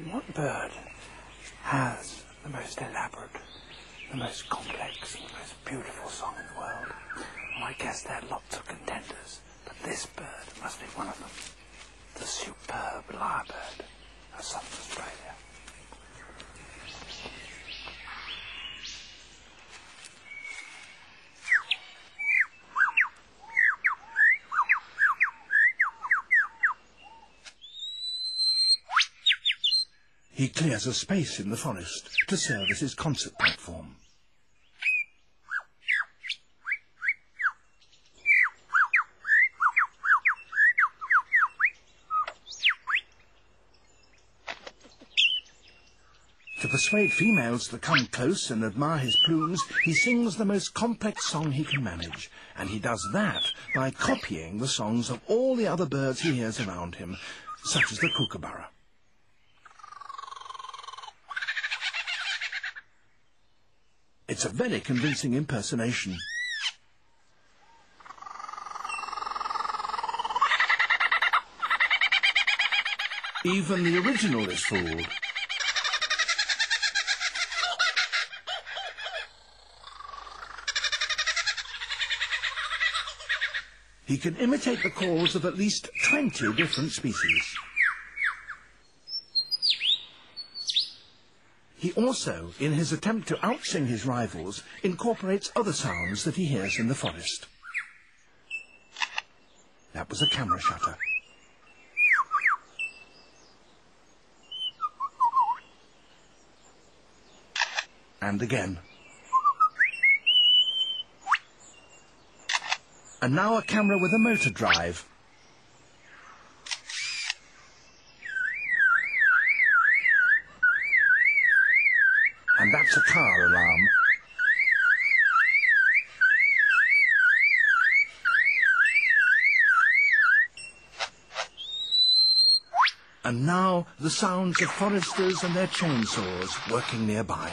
What bird has the most elaborate, the most complex, and the most beautiful song in the world? Well, I guess there are lots of contenders, but this bird must be one of them. The superb lyre bird of southern Australia. He clears a space in the forest to serve as his concert platform. To persuade females to come close and admire his plumes, he sings the most complex song he can manage, and he does that by copying the songs of all the other birds he hears around him, such as the kookaburra. It's a very convincing impersonation. Even the original is fooled. He can imitate the calls of at least 20 different species. He also, in his attempt to outsing his rivals, incorporates other sounds that he hears in the forest. That was a camera shutter. And again. And now a camera with a motor drive. And that's a car alarm. And now the sounds of foresters and their chainsaws working nearby.